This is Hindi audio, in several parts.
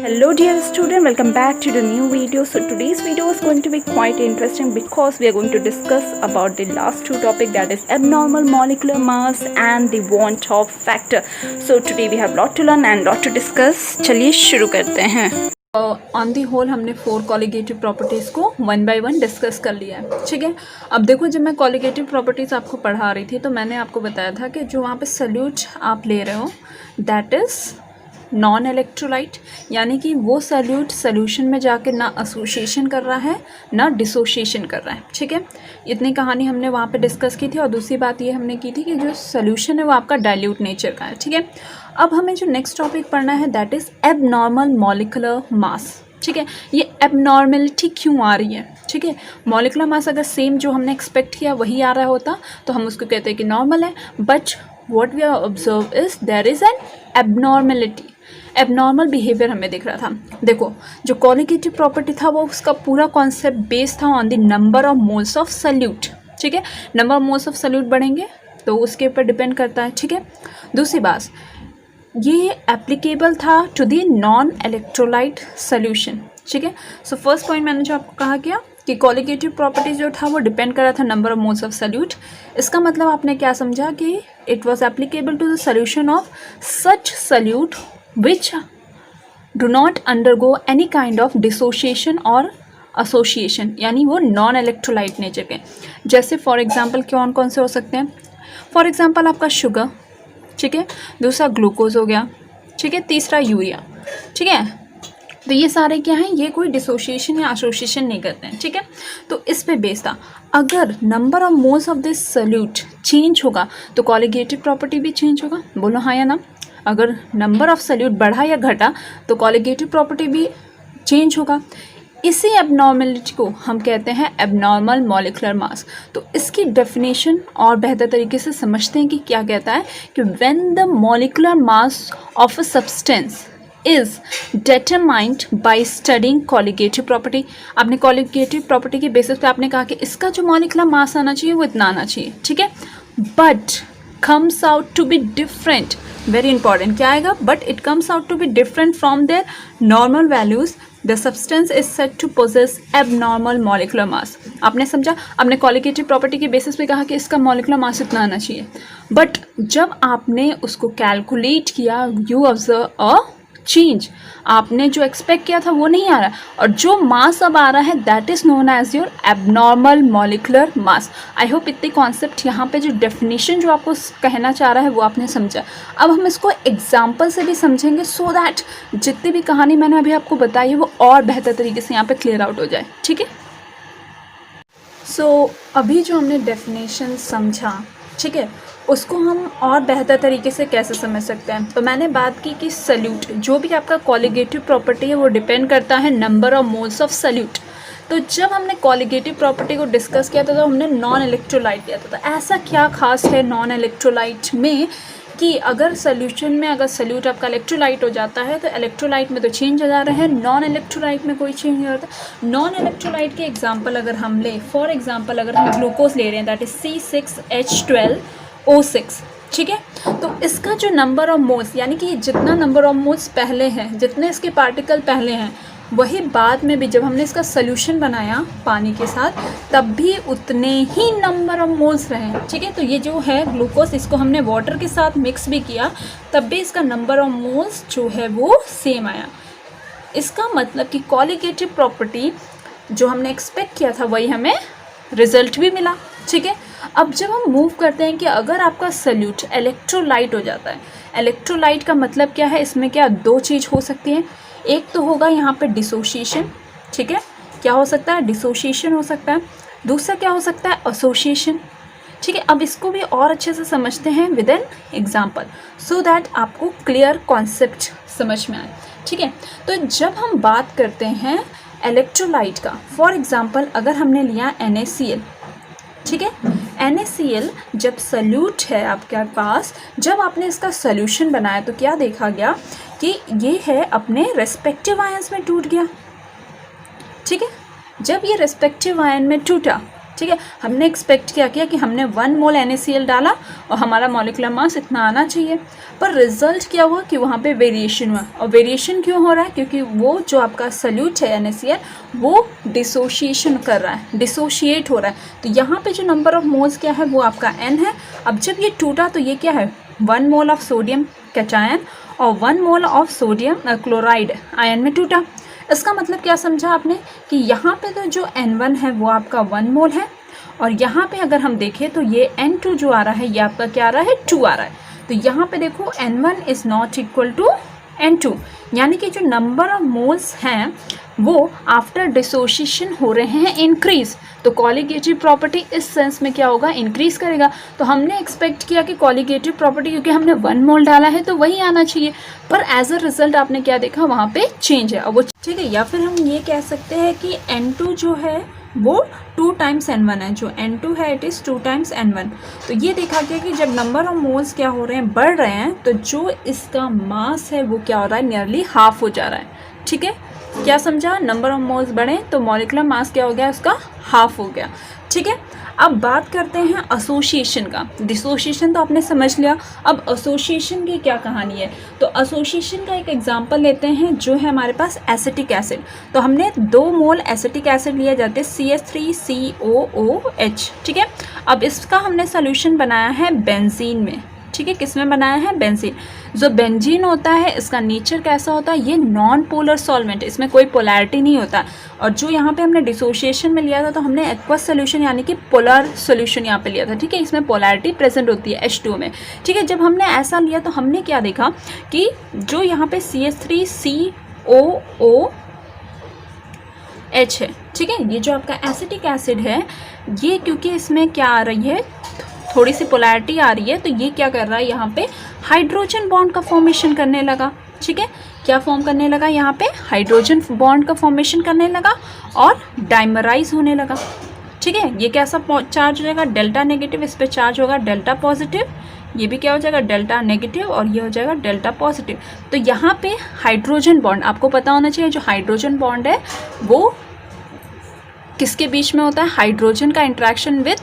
Hello dear student, welcome back to the new video. So today's video is going to be quite interesting because we are going to discuss about the last two topic, that is abnormal molecular mass and the van 't Hoff factor. So today we have lot to learn and lot to discuss. चलिए शुरू करते हैं. ऑन दी होल हमने 4 कॉलिगेटिव प्रॉपर्टीज़ को वन बाय वन डिस्कस कर लिया है. ठीक है, अब देखो जब मैं कॉलिगेटिव प्रॉपर्टीज़ आपको पढ़ा रही थी तो मैंने आपको बताया था कि जो वहाँ पे सल्यूट आप ले रहे हो दैट इज़ नॉन इलेक्ट्रोलाइट, यानी कि वो सल्यूट सोल्यूशन में जाके ना एसोसिएशन कर रहा है ना डिसोसिएशन कर रहा है. ठीक है, इतनी कहानी हमने वहाँ पे डिस्कस की थी. और दूसरी बात ये हमने की थी कि जो सोल्यूशन है वो आपका डाइल्यूट नेचर का है. ठीक है, अब हमें जो नेक्स्ट टॉपिक पढ़ना है that is abnormal molecular mass. ठीक है, ये एबनॉर्मलिटी क्यों आ रही है? ठीक है, मॉलिक्यूलर मास अगर सेम जो हमने एक्सपेक्ट किया वही आ रहा होता तो हम उसको कहते हैं कि नॉर्मल है, but what we are observe is there is an abnormality. Abnormal behaviour हमें दिख रहा था. देखो जो कॉलिगेटिव प्रॉपर्टी था वो उसका पूरा कॉन्सेप्ट बेस्ड था on the number of moles of salute. ठीक है, number of moles of salute बढ़ेंगे तो उसके ऊपर डिपेंड करता है. ठीक है, दूसरी बात ये एप्लीकेबल था to the non electrolyte solution. ठीक है, सो फर्स्ट पॉइंट मैंने जो आपको कहा क्या कि कॉलिगेटिव प्रॉपर्टीज जो था वो डिपेंड कर रहा था number of moles of solute. इसका मतलब आपने क्या समझा कि it was applicable to the solution of such solute which do not undergo any kind of dissociation or association, यानी वो नॉन इलेक्ट्रोलाइट नेचर के. जैसे फॉर एग्जांपल कौन कौन से हो सकते हैं? फॉर एग्जांपल आपका शुगर. ठीक है, दूसरा ग्लूकोज हो गया. ठीक है, तीसरा यूरिया. ठीक है, तो ये सारे क्या हैं? ये कोई डिसोसिएशन या एसोसिएशन नहीं करते हैं. ठीक है, तो इस पे बेस था. अगर number of moles of this solute change होगा तो कॉलिगेटिव प्रॉपर्टी भी चेंज होगा. बोलो हाँ या ना? अगर नंबर ऑफ सल्यूट बढ़ा या घटा तो कॉलिगेटिव प्रॉपर्टी भी चेंज होगा. इसी एबनॉर्मलिटी को हम कहते हैं एबनॉर्मल मॉलिक्यूलर मास. तो इसकी डेफिनेशन और बेहतर तरीके से समझते हैं कि क्या कहता है कि when the molecular mass of a substance is determined by studying colligative property. आपने कॉलिगेटिव प्रॉपर्टी के बेसिस पे आपने कहा कि इसका जो मॉलिक्यूलर मास आना चाहिए वो इतना आना चाहिए. ठीक है, but comes out to be different. Very important. क्या आएगा? But it comes out to be different from their normal values. The substance is said to possess abnormal molecular mass. आपने समझा? आपने कॉलिगेटिव प्रॉपर्टी के बेसिस पे कहा कि इसका मॉलिक्यूलर मास इतना आना चाहिए, बट जब आपने उसको कैलकुलेट किया यू ऑब्जर्व अ चेंज. आपने जो एक्सपेक्ट किया था वो नहीं आ रहा, और जो मास अब आ रहा है that is known as your abnormal molecular mass. I hope इतने कॉन्सेप्ट यहाँ पे जो डेफिनेशन जो आपको कहना चाह रहा है वो आपने समझा. अब हम इसको एग्जाम्पल से भी समझेंगे सो दैट जितनी भी कहानी मैंने अभी आपको बताई है वो और बेहतर तरीके से यहाँ पे क्लियर आउट हो जाए. ठीक है, सो अभी जो हमने डेफिनेशन समझा, ठीक है, उसको हम और बेहतर तरीके से कैसे समझ सकते हैं. तो मैंने बात की कि सल्यूट जो भी आपका कॉलिगेटिव प्रॉपर्टी है वो डिपेंड करता है number of moles of salute. तो जब हमने कॉलिगेटिव प्रॉपर्टी को डिस्कस किया था तो हमने नॉन इलेक्ट्रोलाइट लिया था. तो ऐसा क्या खास है नॉन इलेक्ट्रोलाइट में कि अगर सोल्यूशन में अगर सल्यूट आपका इलेक्ट्रोलाइट हो जाता है तो इलेक्ट्रोलाइट में तो चेंज हो जा रहा है, नॉन इलेक्ट्रोलाइट में कोई चेंज नहीं होता. नॉन इलेक्ट्रोलाइट के एग्जांपल अगर हम ले, फॉर एग्जांपल अगर हम ग्लूकोज ले रहे हैं दैट इज C6H12O6. ठीक है, तो इसका जो नंबर ऑफ मोल्स यानी कि जितना नंबर ऑफ मोल्स पहले हैं, जितने इसके पार्टिकल पहले हैं, वही बाद में भी जब हमने इसका सोल्यूशन बनाया पानी के साथ तब भी उतने ही नंबर ऑफ मोल्स रहे. ठीक है, तो ये जो है ग्लूकोज इसको हमने वाटर के साथ मिक्स भी किया तब भी इसका नंबर ऑफ मोल्स जो है वो सेम आया. इसका मतलब कि कॉलिगेटिव प्रॉपर्टी जो हमने एक्सपेक्ट किया था वही हमें रिजल्ट भी मिला. ठीक है, अब जब हम मूव करते हैं कि अगर आपका सल्यूट इलेक्ट्रोलाइट हो जाता है, इलेक्ट्रोलाइट का मतलब क्या है? इसमें क्या दो चीज़ हो सकती हैं. एक तो होगा यहाँ पे डिसोसिएशन. ठीक है, क्या हो सकता है? डिसोसिएशन हो सकता है. दूसरा क्या हो सकता है? एसोसिएशन. ठीक है, अब इसको भी और अच्छे से समझते हैं with an example so that आपको क्लियर कॉन्सेप्ट समझ में आए. ठीक है, तो जब हम बात करते हैं इलेक्ट्रोलाइट का, फॉर एग्जाम्पल अगर हमने लिया NaCl. ठीक है, NaCl जब सल्यूट है आपके पास, जब आपने इसका सॉल्यूशन बनाया तो क्या देखा गया कि ये है अपने रेस्पेक्टिव आयंस में टूट गया. ठीक है, जब ये रेस्पेक्टिव आयन में टूटा, ठीक है, हमने एक्सपेक्ट क्या किया कि हमने 1 मोल NaCl डाला और हमारा मॉलिक्यूलर मास इतना आना चाहिए, पर रिजल्ट क्या हुआ कि वहाँ पे वेरिएशन हुआ। और वेरिएशन क्यों हो रहा है? क्योंकि वो जो आपका सल्यूट है NaCl वो डिसोशिएशन कर रहा है, डिसोशिएट हो रहा है। तो यहाँ पे जो नंबर ऑफ मोल्स क्या है वो आपका n है। अब जब ये टूटा तो ये क्या है, 1 मोल ऑफ सोडियम कैटायन और 1 mole of sodium chloride ion में टूटा। इसका मतलब क्या समझा आपने कि यहाँ पे तो जो N1 है वो आपका 1 मोल है, और यहाँ पे अगर हम देखें तो ये N2 जो आ रहा है ये आपका क्या आ रहा है, 2 आ रहा है। तो यहाँ पे देखो N1 is not equal to N2, यानी कि जो नंबर ऑफ मोल्स हैं वो आफ्टर डिसोशिएशन हो रहे हैं इंक्रीज। तो कॉलिगेटिव प्रॉपर्टी इस सेंस में क्या होगा, इंक्रीज करेगा। तो हमने एक्सपेक्ट किया कि कॉलिगेटिव प्रॉपर्टी क्योंकि हमने 1 मोल डाला है तो वही आना चाहिए, पर एज अ रिजल्ट आपने क्या देखा, वहाँ पे चेंज है। अब वो ठीक है, या फिर हम ये कह सकते हैं कि N2 जो है वो 2 टाइम्स N1 है, जो N2 है इट इज़ 2 टाइम्स N1। तो ये देखा गया कि जब नंबर ऑफ मोल्स क्या हो रहे हैं, बढ़ रहे हैं, तो जो इसका मास है वो क्या हो रहा है, नियरली हाफ हो जा रहा है। ठीक है, क्या समझा, नंबर ऑफ मोल्स बढ़े तो मॉलिक्यूलर मास क्या हो गया, उसका हाफ हो गया। ठीक है, अब बात करते हैं एसोसिएशन का। डिसोसिएशन तो आपने समझ लिया, अब एसोसिएशन की क्या कहानी है। तो एसोसिएशन का एक एग्जांपल लेते हैं जो है हमारे पास एसिटिक एसिड। तो हमने 2 मोल एसिटिक एसिड लिया जाते हैं CH3COOH। ठीक है, अब इसका हमने सोल्यूशन बनाया है बेंजीन में। ठीक है, किस में बनाया है, बेंजीन। जो बेंजीन होता है इसका नेचर कैसा होता है, ये नॉन पोलर सॉल्वेंट, इसमें कोई पोलैरिटी नहीं होता। और जो यहाँ पे हमने डिसोसिएशन में लिया था तो हमने एक्वस सोल्यूशन यानी कि पोलर सोल्यूशन यहाँ पे लिया था। ठीक है, इसमें पोलैरिटी प्रेजेंट होती है H2 में। ठीक है, जब हमने ऐसा लिया तो हमने क्या देखा कि जो यहाँ पे CH3COOH है, ठीक है, ये जो आपका एसिटिक एसिड है, ये क्योंकि इसमें क्या आ रही है, थोड़ी सी पोलैरिटी आ रही है, तो ये क्या कर रहा है, यहाँ पे हाइड्रोजन बॉन्ड का फॉर्मेशन करने लगा। ठीक है, क्या फॉर्म करने लगा, यहाँ पे हाइड्रोजन बॉन्ड का फॉर्मेशन करने लगा और डाइमराइज होने लगा। ठीक है, ये कैसा चार्ज हो जाएगा, डेल्टा नेगेटिव, इस पर चार्ज होगा डेल्टा पॉजिटिव, ये भी क्या हो जाएगा, डेल्टा नेगेटिव, और ये हो जाएगा डेल्टा पॉजिटिव। तो यहाँ पे हाइड्रोजन बॉन्ड आपको पता होना चाहिए, जो हाइड्रोजन बॉन्ड है वो किसके बीच में होता है, हाइड्रोजन का इंट्रैक्शन विथ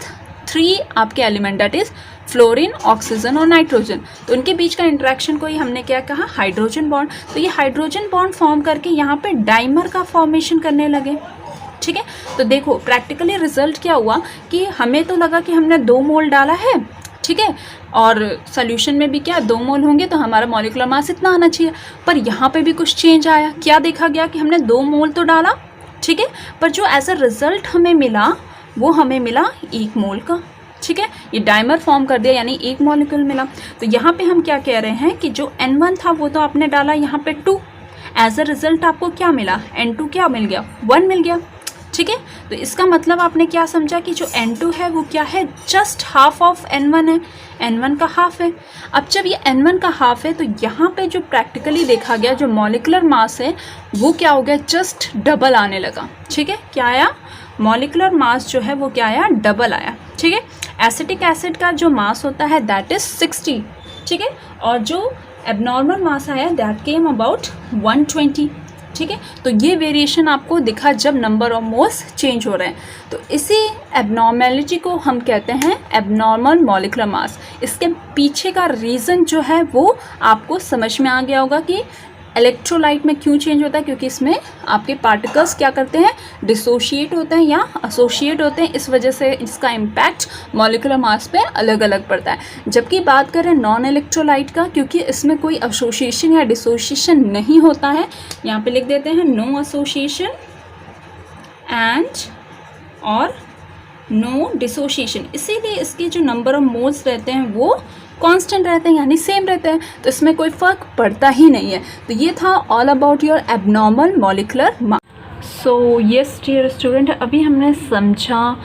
3 आपके element, that is fluorine, oxygen और नाइट्रोजन। तो उनके बीच का इंट्रैक्शन को ही हमने क्या कहा, हाइड्रोजन बॉन्ड। तो ये हाइड्रोजन बॉन्ड फॉर्म करके यहाँ पे डाइमर का फॉर्मेशन करने लगे। ठीक है, तो देखो प्रैक्टिकली रिजल्ट क्या हुआ कि हमें तो लगा कि हमने 2 मोल डाला है, ठीक है, और सोल्यूशन में भी क्या 2 मोल होंगे तो हमारा मॉलिक्यूलर मास इतना आना चाहिए, पर यहाँ पे भी कुछ चेंज आया। क्या देखा गया कि हमने 2 मोल तो डाला, ठीक है, पर जो एज अ रिजल्ट हमें मिला वो हमें मिला 1 मोल का। ठीक है, ये डाइमर फॉर्म कर दिया यानी 1 मॉलिक्यूल मिला। तो यहाँ पे हम क्या कह रहे हैं कि जो N1 था वो तो आपने डाला यहाँ पे 2, एज अ रिजल्ट आपको क्या मिला, N2 क्या मिल गया, 1 मिल गया। ठीक है, तो इसका मतलब आपने क्या समझा कि जो N2 है वो क्या है, जस्ट हाफ ऑफ N1 है, N1 का हाफ है। अब जब ये N1 का हाफ है तो यहाँ पे जो प्रैक्टिकली देखा गया जो मॉलिक्यूलर मास है वो क्या हो गया, जस्ट डबल आने लगा। ठीक है, क्या आया, मॉलिक्यूलर मास जो है वो क्या आया, डबल आया। ठीक है, एसिटिक एसिड का जो मास होता है दैट इज 60। ठीक है, और जो एबनॉर्मल मास आया दैट केम अबाउट 120। ठीक है, तो ये वेरिएशन आपको दिखा जब नंबर ऑफ मोल्स चेंज हो रहे हैं। तो इसी एबनॉर्मेलिटी को हम कहते हैं एबनॉर्मल मॉलिक्यूलर मास। इसके पीछे का रीज़न जो है वो आपको समझ में आ गया होगा कि इलेक्ट्रोलाइट में क्यों चेंज होता है, क्योंकि इसमें आपके पार्टिकल्स क्या करते हैं, डिसोशिएट होते हैं या एसोसिएट होते हैं, इस वजह से इसका इम्पैक्ट मॉलिक्यूलर मास पे अलग अलग पड़ता है। जबकि बात करें नॉन इलेक्ट्रोलाइट का, क्योंकि इसमें कोई एसोसिएशन या डिसोसिएशन नहीं होता है, यहाँ पे लिख देते हैं नो एसोसिएशन एंड और नो डिसोसिएशन, इसीलिए इसके जो नंबर ऑफ मोल्स रहते हैं वो कांस्टेंट रहते हैं यानी सेम रहते हैं, तो इसमें कोई फ़र्क पड़ता ही नहीं है। तो ये था all about your abnormal molecular mass. So yes dear student, अभी हमने समझा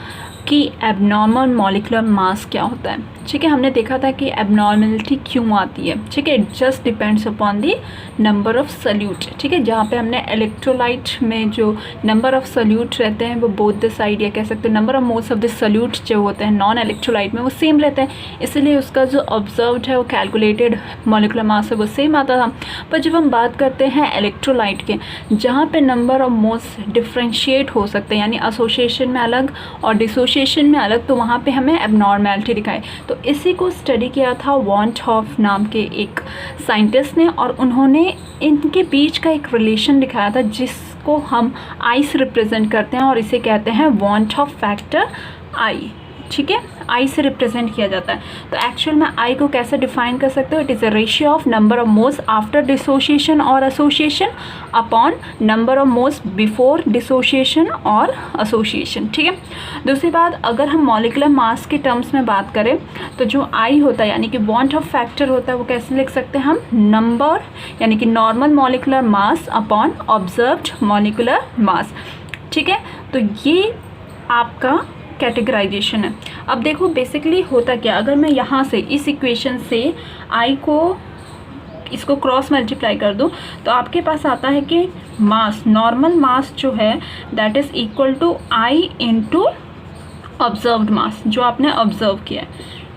कि एबनॉर्मल मॉलिक्यूलर मास क्या होता है। ठीक है, हमने देखा था कि एबनॉर्मलिटी क्यों आती है, ठीक है, it just depends upon the number of solute, ठीक है, जहाँ पे हमने इलेक्ट्रोलाइट में जो नंबर ऑफ सल्यूट रहते हैं वो बोथ द साइड, या कह सकते हैं number of moles of the solute जो होते हैं नॉन इलेक्ट्रोलाइट में वो सेम रहते हैं, इसलिए उसका जो ऑब्जर्व्ड है वो कैलकुलेटेड मॉलिक्यूलर मास है वो सेम आता था। पर जब हम बात करते हैं इलेक्ट्रोलाइट के, जहाँ पे नंबर ऑफ मोल्स डिफ्रेंशिएट हो सकते हैं, यानी एसोसिएशन में अलग और डिसोसिएशन में अलग, तो वहाँ पे हमें एबनॉर्मैलिटी दिखाई। तो इसी को स्टडी किया था वॉन हॉफ नाम के एक साइंटिस्ट ने, और उन्होंने इनके बीच का एक रिलेशन दिखाया था जिसको हम आई से रिप्रेजेंट करते हैं, और इसे कहते हैं वॉन हॉफ फैक्टर आई, ठीक है, आई से रिप्रेजेंट किया जाता है। तो एक्चुअल में आई को कैसे डिफाइन कर सकते हो, it is a ratio of number of moles after dissociation और association upon number of moles before dissociation और एसोसिएशन, ठीक है। दूसरी बात, अगर हम मॉलिक्यूलर मास के टर्म्स में बात करें तो जो आई होता है यानी कि वॉन हॉफ फैक्टर होता है वो कैसे लिख सकते हैं हम, नंबर यानी कि normal molecular mass upon observed molecular mass, ठीक है। तो ये आपका कैटेगराइजेशन है। अब देखो बेसिकली होता क्या, अगर मैं यहाँ से इस इक्वेशन से आई को इसको क्रॉस मल्टीप्लाई कर दूँ तो आपके पास आता है कि मास, नॉर्मल मास जो है that is equal to I into observed mass, जो आपने ऑब्जर्व किया है,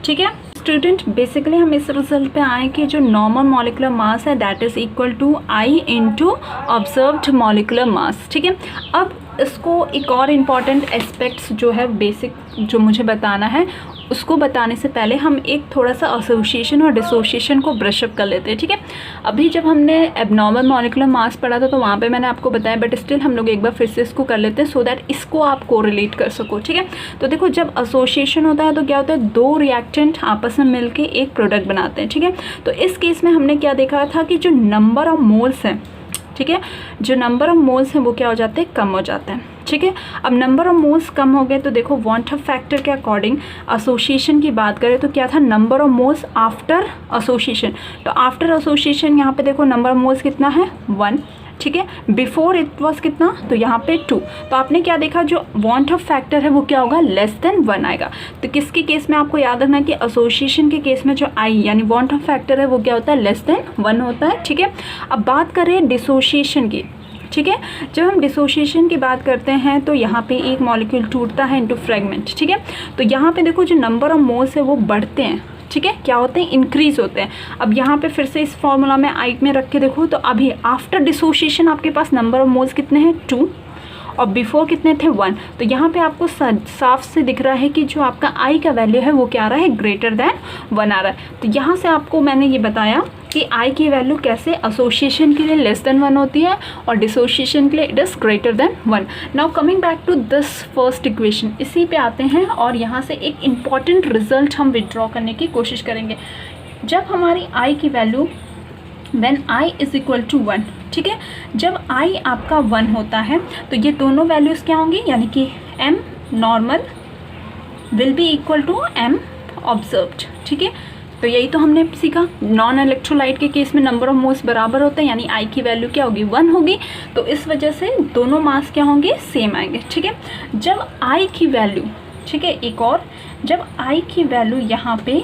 ठीक है। स्टूडेंट बेसिकली हम इस रिजल्ट पे आए कि जो नॉर्मल मॉलिक्यूलर मास है that is equal to I into observed molecular mass, ठीक है। अब इसको एक और इम्पॉर्टेंट एस्पेक्ट्स जो है बेसिक जो मुझे बताना है, उसको बताने से पहले हम एक थोड़ा सा एसोसिएशन और डिसोसिएशन को ब्रशअप कर लेते हैं, ठीक है। अभी जब हमने एबनॉर्मल मॉलिक्यूलर मास पढ़ा था तो वहाँ पे मैंने आपको बताया, बट स्टिल हम लोग एक बार फिर से इसको कर लेते हैं सो दैट इसको आप कोरिलेट कर सको, ठीक है। तो देखो जब एसोसिएशन होता है तो क्या होता है, दो रिएक्टेंट आपस में मिलके एक प्रोडक्ट बनाते हैं, ठीक है। तो इस केस में हमने क्या देखा था कि जो नंबर ऑफ मोल्स हैं, ठीक है, जो नंबर ऑफ मोल्स हैं वो क्या हो जाते हैं, कम हो जाते हैं, ठीक है। अब नंबर ऑफ मोल्स कम हो गए तो देखो वॉन हॉफ फैक्टर के अकॉर्डिंग एसोसिएशन की बात करें तो क्या था, number of moles after association, तो आफ्टर एसोसिएशन यहाँ पे देखो नंबर ऑफ मोल्स कितना है 1, ठीक है। बिफोर इट वाज कितना, तो यहाँ पे 2, तो आपने क्या देखा जो वॉन हॉफ फैक्टर है वो क्या होगा, लेस देन 1 आएगा। तो किसके केस में आपको याद रखना है कि एसोसिएशन के केस में जो आई यानी वॉन हॉफ फैक्टर है वो क्या होता है, लेस देन 1 होता है, ठीक है। अब बात करें डिसोसिएशन की, ठीक है। जब हम डिसोसिएशन की बात करते हैं तो यहाँ पे एक मॉलिक्यूल टूटता है इनटू फ्रेगमेंट, ठीक है। तो यहाँ पे देखो जो नंबर ऑफ मोल्स है वो बढ़ते हैं, ठीक है, क्या होते हैं, इंक्रीज होते हैं। अब यहाँ पे फिर से इस फॉर्मूला में आई में रख के देखो तो अभी आफ्टर डिसोसिएशन आपके पास नंबर ऑफ मोल्स कितने हैं 2 और बिफोर कितने थे 1, तो यहाँ पे आपको साफ से दिख रहा है कि जो आपका आई का वैल्यू है वो क्या आ रहा है, ग्रेटर देन 1 आ रहा है। तो यहाँ से आपको मैंने ये बताया कि आई की वैल्यू कैसे एसोसिएशन के लिए लेस देन 1 होती है और डिसोसिएशन के लिए it is greater than 1। Now coming back to this first equation, इसी पे आते हैं और यहाँ से एक इम्पॉर्टेंट रिजल्ट हम विड्रॉ करने की कोशिश करेंगे। जब हमारी आई की value when I is equal to 1, ठीक है, जब आई आपका 1 होता है तो ये दोनों वैल्यूज़ क्या होंगी, यानी कि M normal will be equal to M observed, ठीक है। तो यही तो हमने सीखा, नॉन इलेक्ट्रोलाइट के केस में नंबर ऑफ मोल्स बराबर होते हैं, यानी आई की वैल्यू क्या होगी 1 होगी, तो इस वजह से दोनों मास क्या होंगे, सेम आएंगे, ठीक है। जब आई की वैल्यू, ठीक है, एक और, जब आई की वैल्यू यहाँ पे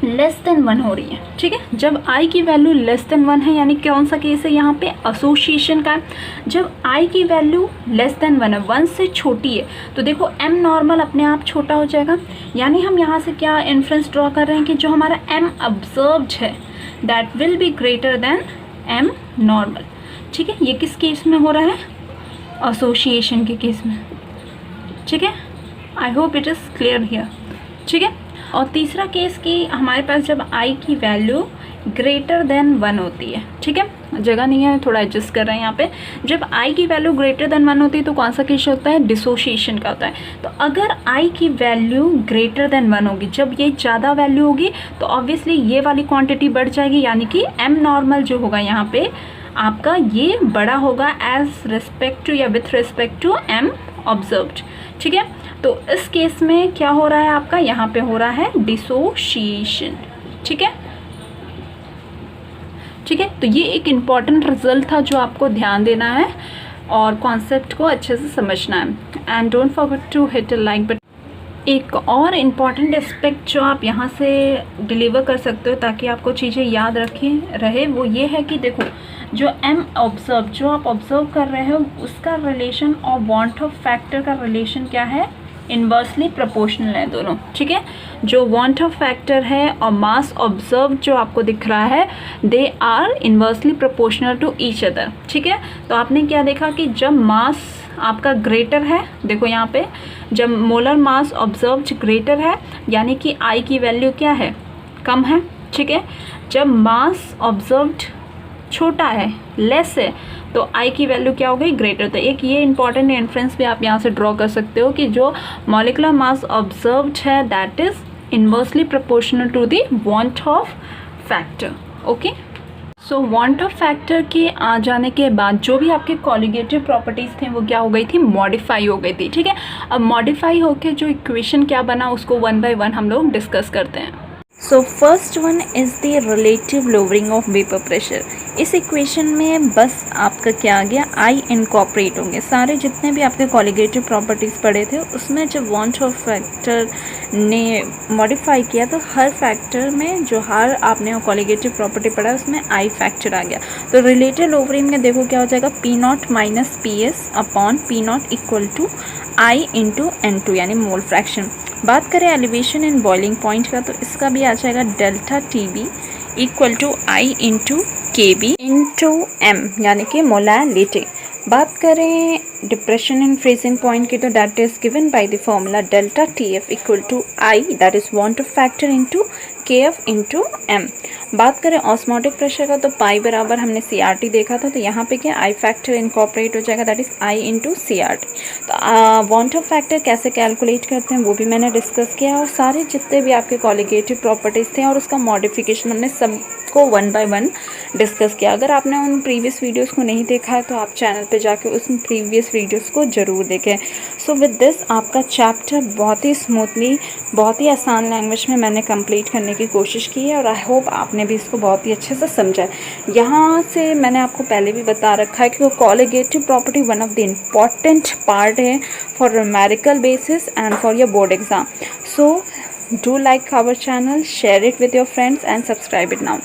लेस देन 1 हो रही है, ठीक है, जब आई की वैल्यू लेस देन 1 है यानी कौन सा केस है, यहाँ पे एसोसिएशन का। जब आई की वैल्यू लेस देन 1 है, 1 से छोटी है, तो देखो एम नॉर्मल अपने आप छोटा हो जाएगा, यानी हम यहाँ से क्या इन्फ्रेंस ड्रॉ कर रहे हैं कि जो हमारा एम ऑब्जर्व्ड है that will be greater than M normal, ठीक है। ये किस केस में हो रहा है, एसोसिएशन के केस में, ठीक है। I hope it is clear here, ठीक है। और तीसरा केस कि हमारे पास जब आई की वैल्यू ग्रेटर देन 1 होती है, ठीक है, जगह नहीं है थोड़ा एडजस्ट कर रहे हैं यहाँ पे, जब आई की वैल्यू ग्रेटर देन 1 होती है तो कौन सा केस होता है, डिसोसिएशन का होता है। तो अगर आई की वैल्यू ग्रेटर देन 1 होगी, जब ये ज़्यादा वैल्यू होगी तो ऑब्वियसली ये वाली क्वांटिटी बढ़ जाएगी, यानी कि एम नॉर्मल जो होगा यहाँ पे आपका ये बड़ा होगा एज रिस्पेक्ट टू या with respect to M observed, ठीक है। तो इस केस में क्या हो रहा है आपका, यहाँ पे हो रहा है डिसोसिएशन, ठीक है, ठीक है। तो ये एक इम्पॉर्टेंट रिजल्ट था जो आपको ध्यान देना है और कॉन्सेप्ट को अच्छे से समझना है। And don't forget to hit a like button. एक और इम्पॉर्टेंट एस्पेक्ट जो आप यहाँ से डिलीवर कर सकते हो ताकि आपको चीज़ें याद रखें रहे, वो ये है कि देखो जो एम ऑब्जर्व, जो आप ऑब्जर्व कर रहे हो उसका रिलेशन और वांट ऑफ फैक्टर का रिलेशन क्या है, इन्वर्सली प्रोपोर्शनल है दोनों, ठीक है। जो वांट ऑफ फैक्टर है और मास ऑब्जर्व जो आपको दिख रहा है, they are inversely proportional to each other, ठीक है। तो आपने क्या देखा कि जब मास आपका ग्रेटर है, देखो यहाँ पे जब मोलर मास ऑब्जर्व ग्रेटर है यानी कि आई की वैल्यू क्या है, कम है, ठीक है। जब मास ऑब्जर्व्ड छोटा है, लेस है, तो आई की वैल्यू क्या हो गई, ग्रेटर। तो एक ये इंपॉर्टेंट इन्फ्रेंस भी आप यहाँ से ड्रॉ कर सकते हो कि जो मॉलिक्यूलर मास ऑब्जर्व्ड है that is inversely proportional to the van't Hoff factor. Okay, so van't Hoff factor के आ जाने के बाद जो भी आपके कॉलिगेटिव प्रॉपर्टीज़ थे वो क्या हो गई थी, मॉडिफाई हो गई थी, ठीक है। अब मॉडिफाई होके जो इक्वेशन क्या बना उसको वन बाय वन हम लोग डिस्कस करते हैं। So first one is the relative lowering of vapour pressure. इस इक्वेशन में बस आपका क्या आ गया, आई इनकॉर्पोरेट होंगे। सारे जितने भी आपके कॉलिगेटिव प्रॉपर्टीज़ पढ़े थे उसमें जब वांट ऑफ फैक्टर ने मॉडिफाई किया तो हर फैक्टर में जो हर आपने कॉलिगेटिव प्रॉपर्टी पढ़ा उसमें आई फैक्टर आ गया। तो रिलेटिव लोअरिंग में देखो क्या हो जाएगा, P naught minus P S upon P naught equal to I into N two यानी मोल फ्रैक्शन। बात करें एलिवेशन इन बॉइलिंग पॉइंट का तो इसका भी आ जाएगा delta T B equal to I into K B into M यानी कि मोलैलिटी। बात करें डिप्रेशन इन फ्रीजिंग पॉइंट की तो that is given by the formula delta T F equal to I that is van't Hoff factor into K F into M. बात करें ऑस्मोटिक प्रेशर का तो पाई बराबर हमने सी आर टी देखा था, तो यहाँ पे क्या आई फैक्टर इनकॉर्पोरेट हो जाएगा that is I into C R T. तो वांट ऑफ फैक्टर कैसे कैलकुलेट करते हैं वो भी मैंने डिस्कस किया, और सारे जितने भी आपके कॉलिगेटिव प्रॉपर्टीज़ थे और उसका मॉडिफिकेशन हमने सबको वन बाय वन डिस्कस किया। अगर आपने उन प्रीवियस वीडियोस को नहीं देखा है तो आप चैनल पे जाके उस प्रीवियस वीडियोस को ज़रूर देखें। सो विद दिस आपका चैप्टर बहुत ही स्मूथली, बहुत ही आसान लैंग्वेज में मैंने कंप्लीट करने की कोशिश की है और आई होप आपने भी इसको बहुत ही अच्छे से समझा है। यहाँ से मैंने आपको पहले भी बता रखा है कि वो colligative property one of the important part है for numerical basis and for your board exam. So do like our channel, share it with your friends and subscribe it now.